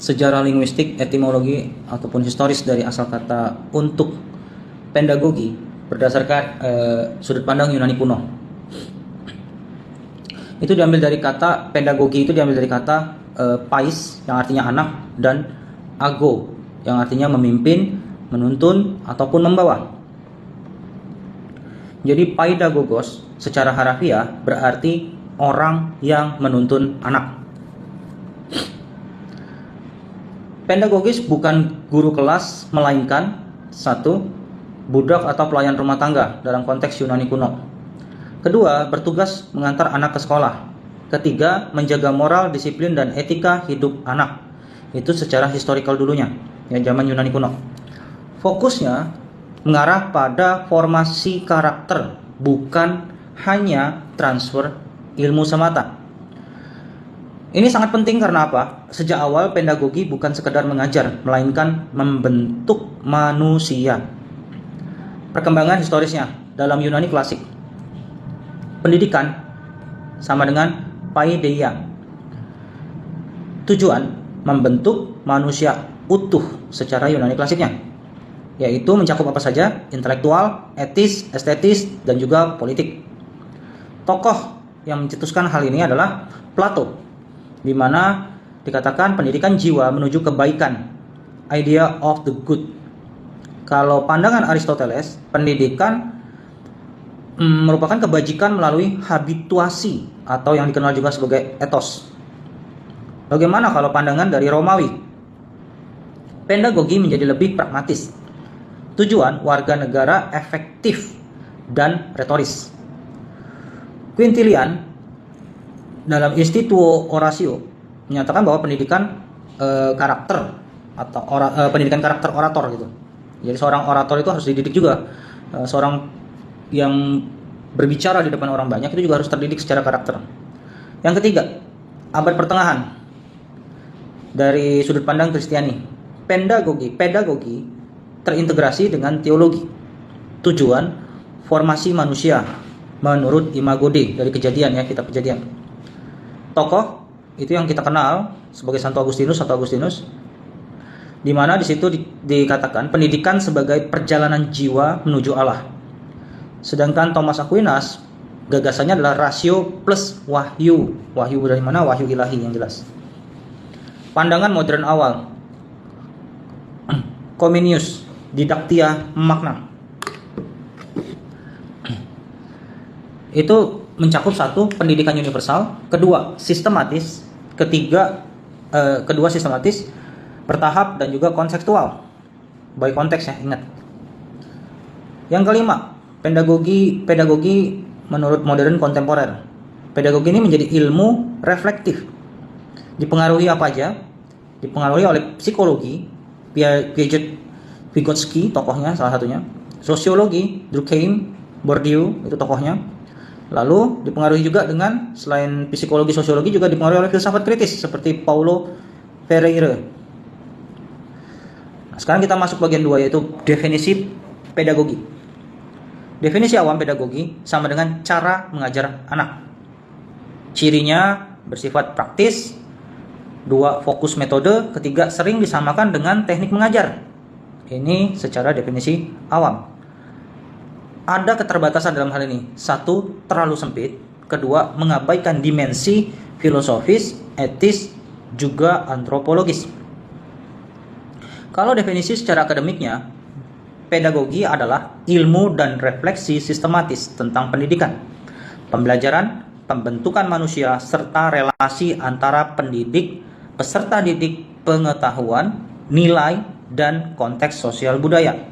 sejarah linguistik, etimologi ataupun historis dari asal kata untuk pedagogi berdasarkan sudut pandang Yunani kuno. Itu diambil dari kata pedagogi, itu diambil dari kata pais yang artinya anak, dan ago yang artinya memimpin, menuntun ataupun membawa. Jadi paidagogos secara harafiah berarti orang yang menuntun anak. Pedagogis bukan guru kelas, melainkan satu, budak atau pelayan rumah tangga dalam konteks Yunani kuno. Kedua, bertugas mengantar anak ke sekolah. Ketiga, menjaga moral, disiplin, dan etika hidup anak. Itu secara historical dulunya, ya zaman Yunani kuno. Fokusnya mengarah pada formasi karakter, bukan hanya transfer ilmu semata. Ini sangat penting karena apa? Sejak awal pedagogi bukan sekedar mengajar, melainkan membentuk manusia. Perkembangan historisnya dalam Yunani klasik, pendidikan sama dengan paideia. Tujuan membentuk manusia utuh secara Yunani klasiknya, yaitu mencakup apa saja? Intelektual, etis, estetis, dan juga politik. Tokoh yang mencetuskan hal ini adalah Plato, di mana dikatakan pendidikan jiwa menuju kebaikan, idea of the good. Kalau pandangan Aristoteles, pendidikan merupakan kebajikan melalui habituasi atau yang dikenal juga sebagai ethos. Bagaimana kalau pandangan dari Romawi? Pedagogi menjadi lebih pragmatis. Tujuan warga negara efektif dan retoris. Quintilian dalam Instituto Oratio menyatakan bahwa pendidikan karakter atau pendidikan karakter orator gitu. Jadi seorang orator itu harus dididik juga. Seorang yang berbicara di depan orang banyak itu juga harus terdidik secara karakter. Yang ketiga, abad pertengahan dari sudut pandang Kristiani. Pedagogi terintegrasi dengan teologi. Tujuan formasi manusia menurut Imago Dei dari Kejadian, ya, kitab Kejadian. Tokoh itu yang kita kenal sebagai Santo Agustinus atau Agustinus, di mana di situ dikatakan pendidikan sebagai perjalanan jiwa menuju Allah. Sedangkan Thomas Aquinas gagasannya adalah rasio plus wahyu. Wahyu dari mana? Wahyu ilahi yang jelas. Pandangan modern awal, Comenius, Didaktia Magna, itu mencakup satu, pendidikan universal, kedua sistematis, kedua sistematis, bertahap, dan juga kontekstual. By konteks, ya, ingat. Yang kelima, pedagogi menurut modern kontemporer. Pedagogi ini menjadi ilmu reflektif. Dipengaruhi apa aja? Dipengaruhi oleh psikologi, Piaget, Vygotsky tokohnya salah satunya, sosiologi, Durkheim, Bourdieu itu tokohnya. Lalu dipengaruhi juga dengan, selain psikologi, sosiologi, juga dipengaruhi oleh filsafat kritis seperti Paulo Freire. Nah, sekarang kita masuk bagian 2, yaitu definisi pedagogi. Definisi awam pedagogi sama dengan cara mengajar anak. Cirinya bersifat praktis. 2, fokus metode. 3, sering disamakan dengan teknik mengajar. Ini secara definisi awam. Ada keterbatasan dalam hal ini. 1, terlalu sempit. 2, mengabaikan dimensi filosofis, etis, juga antropologis. Kalau definisi secara akademiknya, pedagogi adalah ilmu dan refleksi sistematis tentang pendidikan, pembelajaran, pembentukan manusia, serta relasi antara pendidik, peserta didik, pengetahuan, nilai, dan konteks sosial budaya.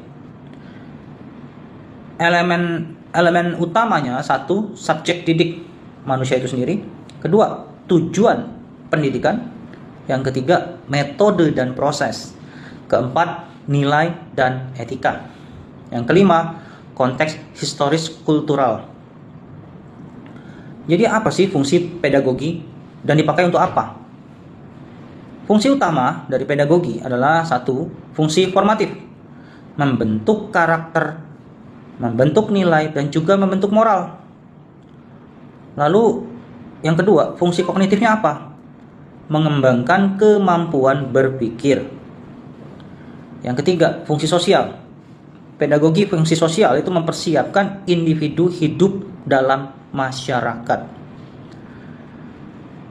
Elemen utamanya, 1, subjek didik, manusia itu sendiri. 2, tujuan pendidikan. Yang 3, metode dan proses. 4, nilai dan etika. Yang 5, konteks historis kultural. Jadi apa sih fungsi pedagogi dan dipakai untuk apa? Fungsi utama dari pedagogi adalah 1, fungsi formatif, membentuk karakter, membentuk nilai, dan juga membentuk moral. Lalu yang kedua, fungsi kognitifnya apa? mengembangkan kemampuan berpikir. Yang ketiga, fungsi sosial. Pedagogi fungsi sosial itu mempersiapkan individu hidup dalam masyarakat.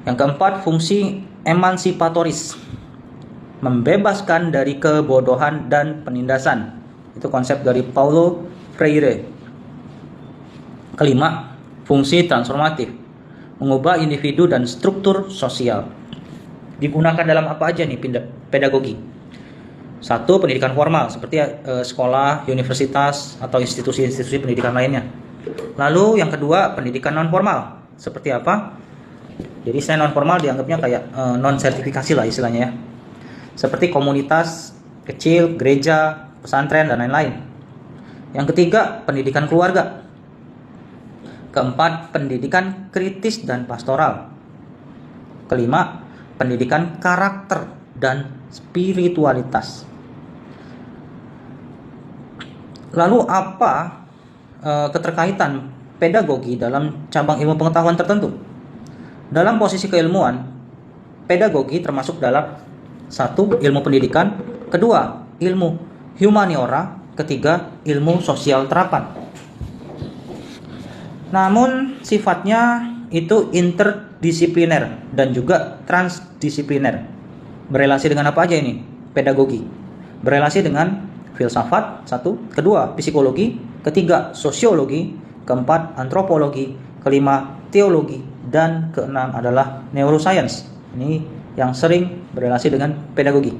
Yang keempat, fungsi emansipatoris. Membebaskan dari kebodohan dan penindasan. Itu konsep dari Paulo Freire. Kelima, fungsi transformatif. Mengubah individu dan struktur sosial. Digunakan dalam apa aja nih pedagogi? Satu, pendidikan formal seperti sekolah, universitas, atau institusi-institusi pendidikan lainnya. Lalu yang kedua, pendidikan non formal. Seperti apa? Jadi saya non formal dianggapnya kayak non sertifikasi lah istilahnya ya. Seperti komunitas kecil, gereja, pesantren, dan lain-lain. Yang ketiga, pendidikan keluarga. Keempat, pendidikan kritis dan pastoral. Kelima, pendidikan karakter dan spiritualitas. Lalu apa keterkaitan pedagogi dalam cabang ilmu pengetahuan tertentu? Dalam posisi keilmuan, pedagogi termasuk dalam satu, ilmu pendidikan. Kedua, ilmu humaniora. Ketiga, ilmu sosial terapan. Namun sifatnya itu interdisipliner dan juga transdisipliner. Berelasi dengan apa aja ini? Pedagogi berelasi dengan filsafat, satu. Kedua, psikologi. Ketiga, sosiologi. Keempat, antropologi. Kelima, teologi. Dan keenam adalah neuroscience. Ini yang sering berelasi dengan pedagogi.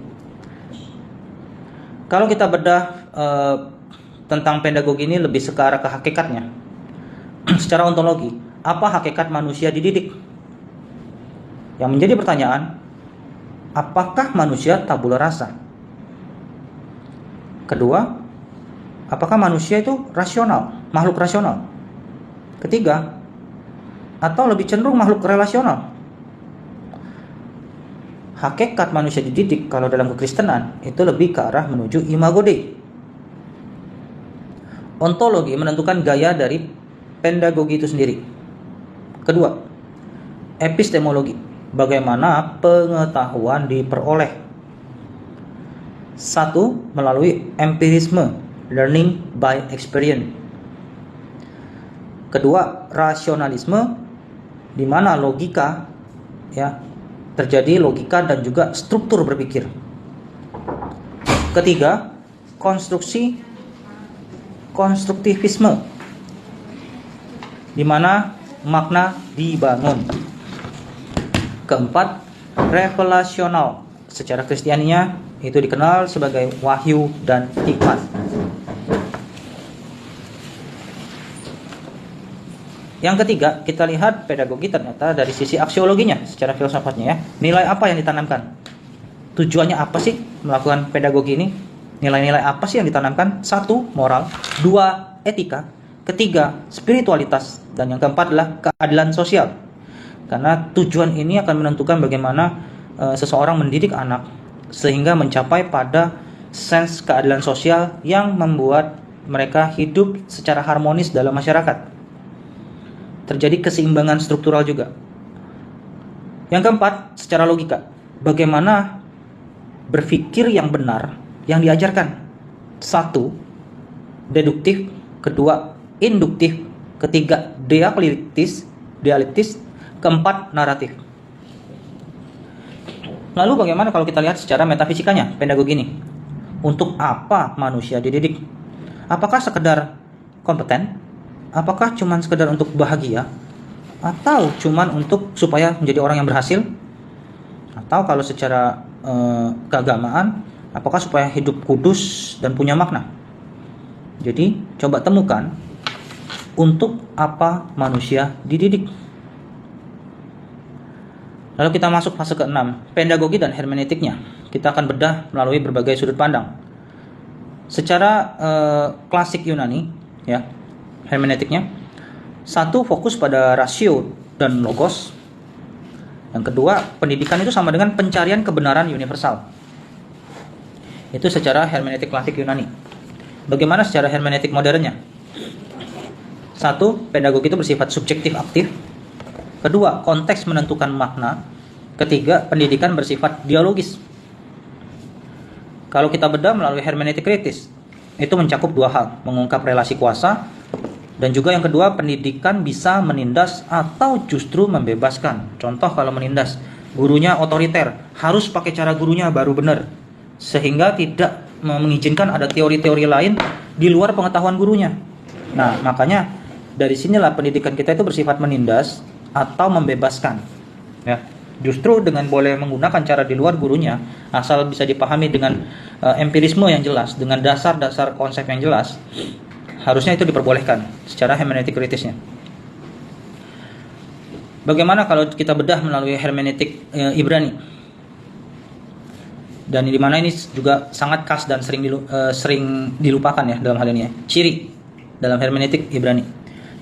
Kalau kita bedah tentang pedagogi ini lebih ke arah ke hakikatnya. Secara ontologi, apa hakikat manusia dididik? Yang menjadi pertanyaan, apakah manusia tabula rasa? Kedua, apakah manusia itu rasional, makhluk rasional? Ketiga, atau lebih cenderung makhluk relasional? Hakikat manusia dididik kalau dalam kekristenan itu lebih ke arah menuju imago Dei. Ontologi menentukan gaya dari pedagogi itu sendiri. Kedua, epistemologi, bagaimana pengetahuan diperoleh. Satu, melalui empirisme, learning by experience. Kedua, rasionalisme, di mana logika ya terjadi logika dan juga struktur berpikir. Ketiga, konstruktivisme, di mana makna dibangun. Keempat, revelasional, secara Kristianinya itu dikenal sebagai wahyu dan hikmat. Yang ketiga, kita lihat pedagogi ternyata dari sisi aksiologinya, secara filsafatnya ya. Nilai apa yang ditanamkan? Tujuannya apa sih melakukan pedagogi ini? Nilai-nilai apa sih yang ditanamkan? Satu, moral. Dua, etika. Ketiga, spiritualitas. Dan yang keempat adalah keadilan sosial. Karena tujuan ini akan menentukan bagaimana seseorang mendidik anak sehingga mencapai pada sense keadilan sosial yang membuat mereka hidup secara harmonis dalam masyarakat. Terjadi keseimbangan struktural juga. Yang keempat, secara logika, bagaimana berpikir yang benar yang diajarkan. Satu, deduktif. Kedua, induktif. Ketiga, dialektis. Keempat, naratif. Lalu bagaimana kalau kita lihat secara metafisikanya pedagogi ini? Untuk apa manusia dididik? Apakah sekedar kompeten? Apakah cuman sekedar untuk bahagia? Atau cuman untuk supaya menjadi orang yang berhasil? Atau kalau secara keagamaan, apakah supaya hidup kudus dan punya makna? Jadi coba temukan untuk apa manusia dididik. Lalu kita masuk fase ke-6, pedagogi dan hermeneutiknya. Kita akan bedah melalui berbagai sudut pandang. Secara klasik Yunani, ya, hermeneutiknya. Satu, fokus pada rasio dan logos. Yang kedua, pendidikan itu sama dengan pencarian kebenaran universal. Itu secara hermeneutik klasik Yunani. Bagaimana secara hermeneutik modernnya? Satu, pedagogi itu bersifat subjektif aktif. Kedua, konteks menentukan makna. Ketiga, pendidikan bersifat dialogis. Kalau kita bedah melalui hermeneutik kritis, itu mencakup dua hal, mengungkap relasi kuasa, dan juga yang kedua, pendidikan bisa menindas atau justru membebaskan. Contoh kalau menindas, gurunya otoriter, harus pakai cara gurunya baru benar, sehingga tidak mengizinkan ada teori-teori lain di luar pengetahuan gurunya. Nah, makanya dari sinilah pendidikan kita itu bersifat menindas atau membebaskan. Ya. Justru dengan boleh menggunakan cara di luar gurunya, asal bisa dipahami dengan empirisme yang jelas, dengan dasar-dasar konsep yang jelas, harusnya itu diperbolehkan secara hermeneutik kritisnya. Bagaimana kalau kita bedah melalui hermeneutik Ibrani? Dan di mana ini juga sangat khas dan sering dilupakan ya dalam hal ini ya. Ciri dalam hermeneutik Ibrani.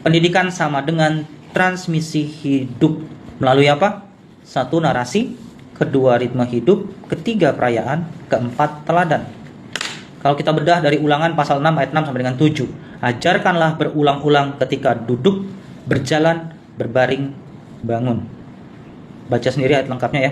Pendidikan sama dengan transmisi hidup melalui apa? Satu, narasi, kedua, ritme hidup, ketiga, perayaan, keempat, teladan. Kalau kita bedah dari Ulangan pasal 6 ayat 6 sampai dengan 7, ajarkanlah berulang-ulang ketika duduk, berjalan, berbaring, bangun. Baca sendiri ayat lengkapnya ya.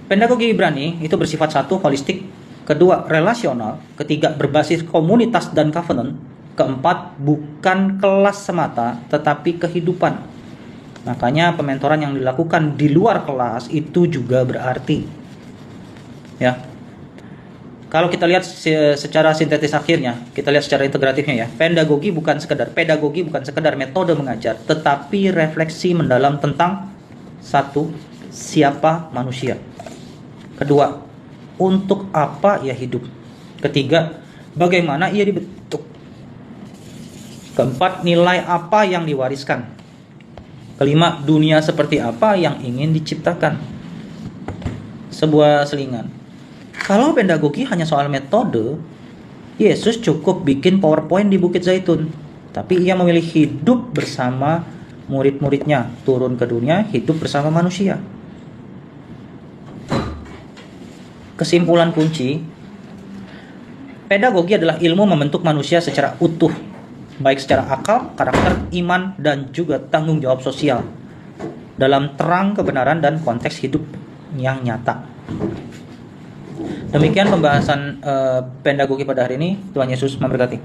Pedagogi Ibrani itu bersifat satu, holistik, kedua, relasional, ketiga, berbasis komunitas dan covenant, keempat, bukan kelas semata tetapi kehidupan. Makanya pementoran yang dilakukan di luar kelas itu juga berarti. Ya. Kalau kita lihat secara sintetis akhirnya, kita lihat secara integratifnya ya. Pedagogi bukan sekedar metode mengajar, tetapi refleksi mendalam tentang satu, siapa manusia. Kedua, untuk apa ia hidup. Ketiga, bagaimana ia dibentuk. Keempat, nilai apa yang diwariskan. Kelima, dunia seperti apa yang ingin diciptakan. Sebuah selingan. Kalau pedagogi hanya soal metode, Yesus cukup bikin PowerPoint di Bukit Zaitun. Tapi ia memilih hidup bersama murid-muridnya, turun ke dunia, hidup bersama manusia. Kesimpulan kunci, pedagogi adalah ilmu membentuk manusia secara utuh, baik secara akal, karakter, iman, dan juga tanggung jawab sosial dalam terang kebenaran dan konteks hidup yang nyata. Demikian pembahasan pedagogi pada hari ini. Tuhan Yesus memberkati.